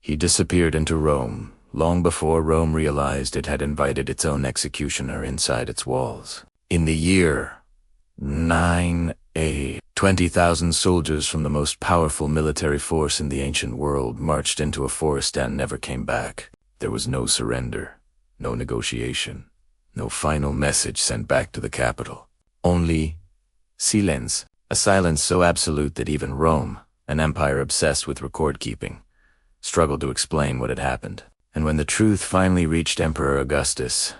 He disappeared into Rome, long before Rome realized it had invited its own executioner inside its walls. In the year 9A, 20,000 soldiers from the most powerful military force in the ancient world marched into a forest and never came back. There was no surrender, no negotiation, no final message sent back to the capital. Only silence, a silence so absolute that even Rome, an empire obsessed with record-keeping, struggled to explain what had happened. And when the truth finally reached Emperor Augustus,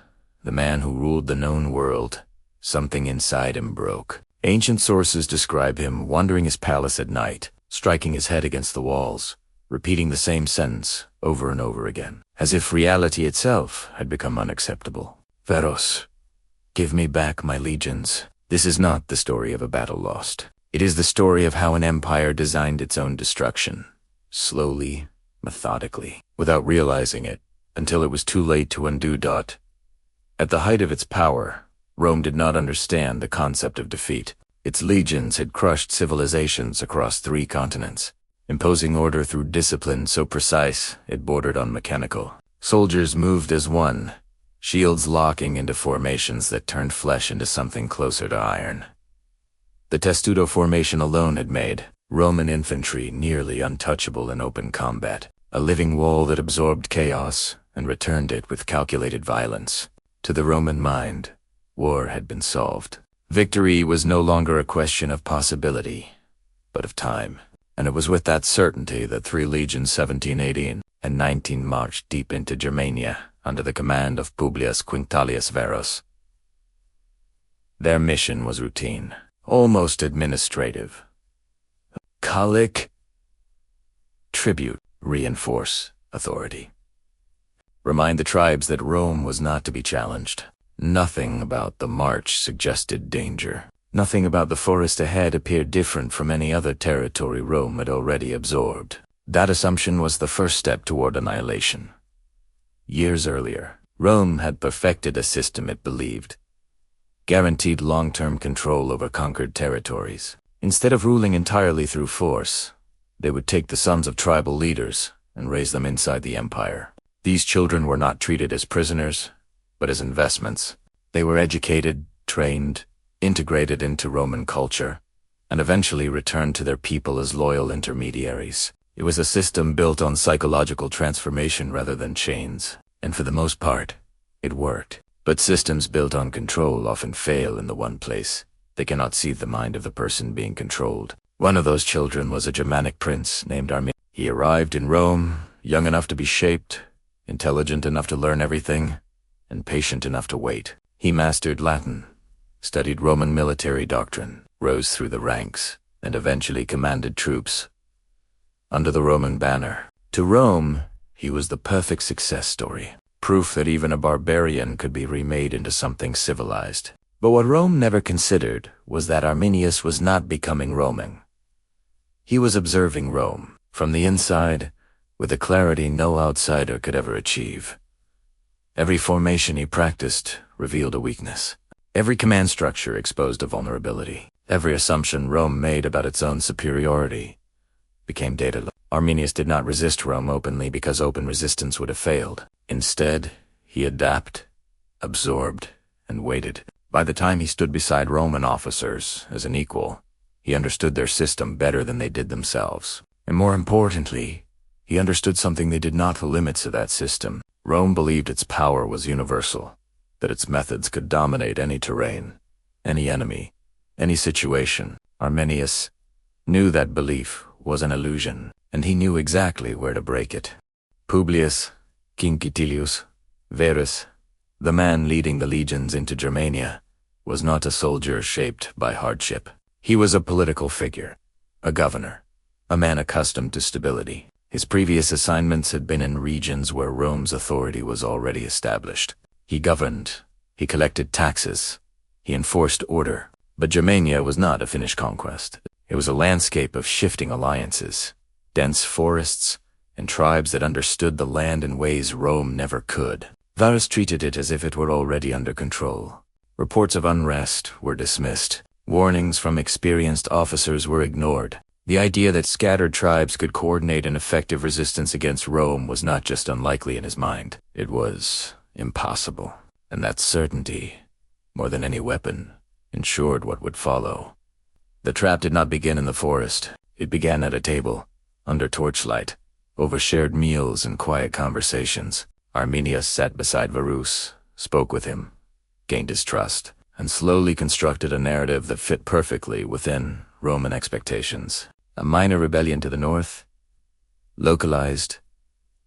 the man who ruled the known world, something inside him broke. Ancient sources describe him wandering his palace at night, striking his head against the walls, repeating the same sentence over and over again, as if reality itself had become unacceptable. Veros, give me back my legions. This is not the story of a battle lost. It is the story of how an empire designed its own destruction, slowly, methodically, without realizing it, until it was too late to undo. At the height of its power, Rome did not understand the concept of defeat. Its legions had crushed civilizations across 3 continents, imposing order through discipline so precise it bordered on mechanical. Soldiers moved as one, shields locking into formations that turned flesh into something closer to iron. The testudo formation alone had made Roman infantry nearly untouchable in open combat, a living wall that absorbed chaos and returned it with calculated violence. To the Roman mind, war had been solved. Victory was no longer a question of possibility, but of time. And it was with that certainty that 3 legions 17, 18, and 19 marched deep into Germania under the command of Publius Quinctilius Varus. Their mission was routine, almost administrative. Collect tribute, reinforce authority. Remind the tribes that Rome was not to be challenged. Nothing about the march suggested danger. Nothing about the forest ahead appeared different from any other territory Rome had already absorbed. That assumption was the first step toward annihilation. Years earlier, Rome had perfected a system it believed guaranteed long-term control over conquered territories. Instead of ruling entirely through force, they would take the sons of tribal leaders and raise them inside the empire. These children were not treated as prisoners, but as investments. They were educated, trained, integrated into Roman culture, and eventually returned to their people as loyal intermediaries. It was a system built on psychological transformation rather than chains, and for the most part, it worked. But systems built on control often fail in the one place. They cannot see the mind of the person being controlled. One of those children was a Germanic prince named Arminius. He arrived in Rome, young enough to be shaped, intelligent enough to learn everything, and patient enough to wait. He mastered Latin, studied Roman military doctrine, rose through the ranks, and eventually commanded troops under the Roman banner. To Rome, he was the perfect success story, proof that even a barbarian could be remade into something civilized. But what Rome never considered was that Arminius was not becoming Roman. He was observing Rome from the inside with a clarity no outsider could ever achieve. Every formation he practiced revealed a weakness. Every command structure exposed a vulnerability. Every assumption Rome made about its own superiority became data. Arminius did not resist Rome openly because open resistance would have failed. Instead, he adapted, absorbed, and waited. By the time he stood beside Roman officers as an equal, he understood their system better than they did themselves. And more importantly, he understood something they did not: the limits of that system. Rome believed its power was universal, that its methods could dominate any terrain, any enemy, any situation. Arminius knew that belief was an illusion, and he knew exactly where to break it. Publius Quinctilius Varus, the man leading the legions into Germania, was not a soldier shaped by hardship. He was a political figure, a governor, a man accustomed to stability. His previous assignments had been in regions where Rome's authority was already established. He governed, he collected taxes, he enforced order. But Germania was not a finished conquest. It was a landscape of shifting alliances, dense forests, and tribes that understood the land in ways Rome never could. Varus treated it as if it were already under control. Reports of unrest were dismissed. Warnings from experienced officers were ignored. The idea that scattered tribes could coordinate an effective resistance against Rome was not just unlikely in his mind, it was impossible. And that certainty, more than any weapon, ensured what would follow. The trap did not begin in the forest. It began at a table, under torchlight, over shared meals and quiet conversations. Arminius sat beside Varus, spoke with him, gained his trust, and slowly constructed a narrative that fit perfectly within Roman expectations. A minor rebellion to the north, localized,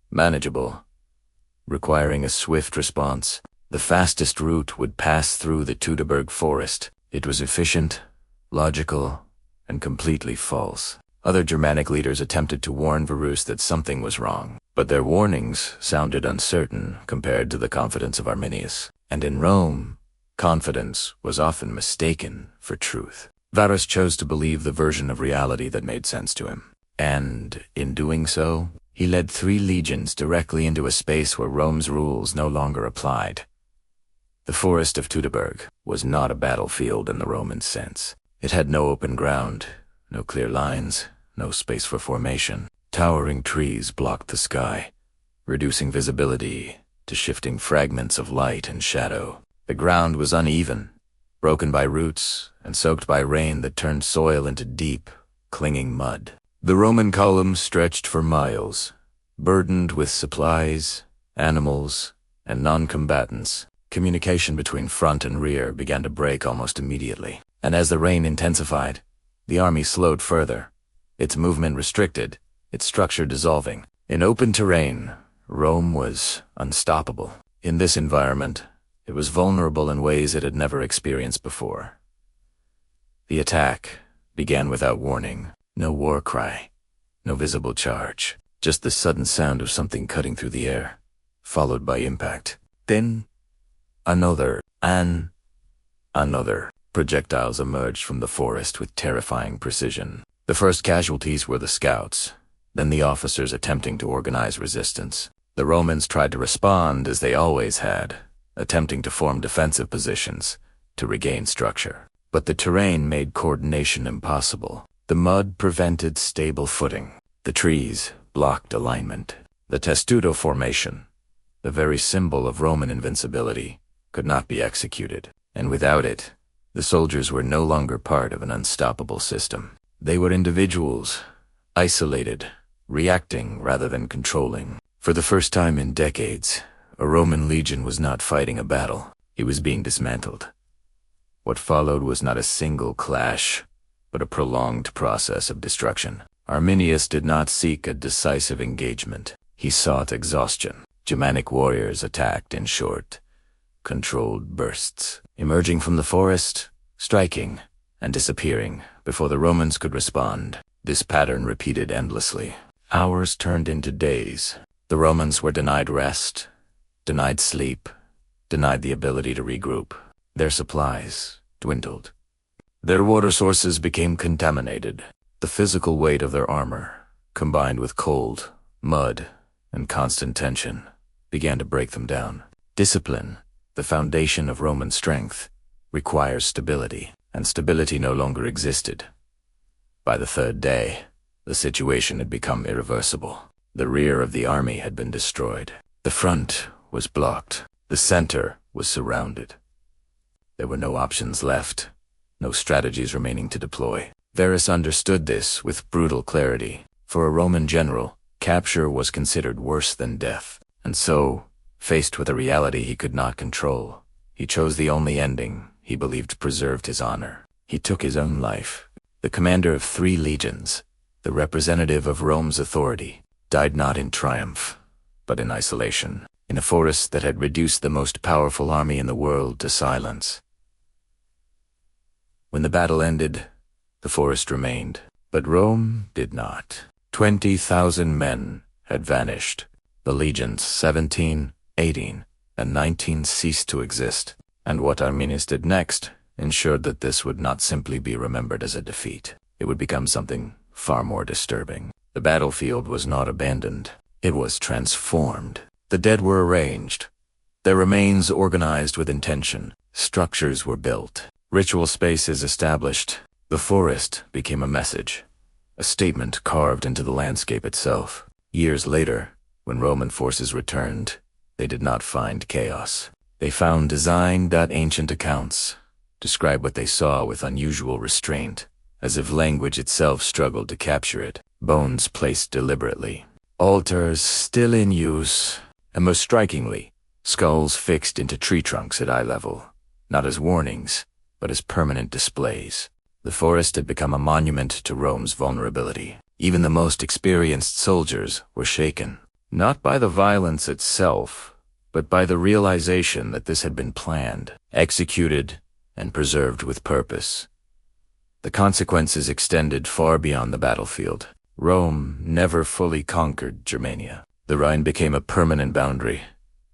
manageable, requiring a swift response. The fastest route would pass through the Teutoburg Forest. It was efficient, logical, and completely false. Other Germanic leaders attempted to warn Varus that something was wrong, but their warnings sounded uncertain compared to the confidence of Arminius. And in Rome, confidence was often mistaken for truth. Varus chose to believe the version of reality that made sense to him. And, in doing so, he led 3 legions directly into a space where Rome's rules no longer applied. The forest of Teutoburg was not a battlefield in the Roman sense. It had no open ground, no clear lines, no space for formation. Towering trees blocked the sky, reducing visibility to shifting fragments of light and shadow. The ground was uneven, broken by roots and soaked by rain that turned soil into deep, clinging mud. The Roman columns stretched for miles, burdened with supplies, animals, and non-combatants. Communication between front and rear began to break almost immediately, and as the rain intensified, the army slowed further, its movement restricted, its structure dissolving. In open terrain, Rome was unstoppable. In this environment, it was vulnerable in ways it had never experienced before. The attack began without warning. No war cry, no visible charge, just the sudden sound of something cutting through the air, followed by impact. Then, another. Projectiles emerged from the forest with terrifying precision. The first casualties were the scouts, then the officers attempting to organize resistance. The Romans tried to respond as they always had, attempting to form defensive positions, to regain structure. But the terrain made coordination impossible. The mud prevented stable footing. The trees blocked alignment. The testudo formation, the very symbol of Roman invincibility, could not be executed. And without it, the soldiers were no longer part of an unstoppable system. They were individuals, isolated, reacting rather than controlling. For the first time in decades, a Roman legion was not fighting a battle. It was being dismantled. What followed was not a single clash, but a prolonged process of destruction. Arminius did not seek a decisive engagement. He sought exhaustion. Germanic warriors attacked in short, controlled bursts, emerging from the forest, striking, and disappearing before the Romans could respond. This pattern repeated endlessly. Hours turned into days. The Romans were denied rest, denied sleep, denied the ability to regroup. Their supplies dwindled. Their water sources became contaminated. The physical weight of their armor, combined with cold, mud, and constant tension, began to break them down. Discipline, the foundation of Roman strength, requires stability, and stability no longer existed. By the 3rd day, the situation had become irreversible. The rear of the army had been destroyed. The front was blocked. The center was surrounded. There were no options left, no strategies remaining to deploy. Varus understood this with brutal clarity. For a Roman general, capture was considered worse than death. And so, faced with a reality he could not control, he chose the only ending he believed preserved his honor. He took his own life. The commander of 3 legions, the representative of Rome's authority, died not in triumph, but in isolation, in a forest that had reduced the most powerful army in the world to silence. When the battle ended, the forest remained, but Rome did not. 20,000 men had vanished. The legions 17, 18, and 19 ceased to exist, and what Arminius did next ensured that this would not simply be remembered as a defeat. It would become something far more disturbing. The battlefield was not abandoned. It was transformed. The dead were arranged, their remains organized with intention. Structures were built. Ritual spaces established. The forest became a message, a statement carved into the landscape itself. Years later, when Roman forces returned, they did not find chaos. They found design. Ancient accounts describe what they saw with unusual restraint, as if language itself struggled to capture it. Bones placed deliberately, altars still in use, and most strikingly, skulls fixed into tree trunks at eye level, not as warnings, but as permanent displays. The forest had become a monument to Rome's vulnerability. Even the most experienced soldiers were shaken, not by the violence itself, but by the realization that this had been planned, executed, and preserved with purpose. The consequences extended far beyond the battlefield. Rome never fully conquered Germania. The Rhine became a permanent boundary,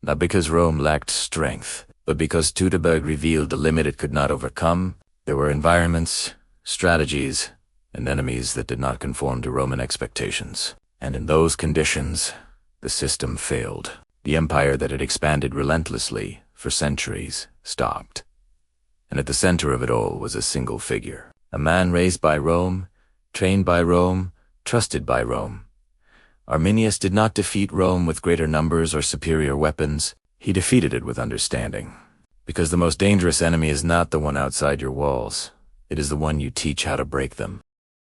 not because Rome lacked strength, but because Teutoburg revealed a limit it could not overcome. There were environments, strategies, and enemies that did not conform to Roman expectations. And in those conditions, the system failed. The empire that had expanded relentlessly for centuries stopped. And at the center of it all was a single figure. A man raised by Rome, trained by Rome, trusted by Rome. Arminius did not defeat Rome with greater numbers or superior weapons. He defeated it with understanding. Because the most dangerous enemy is not the one outside your walls. It is the one you teach how to break them.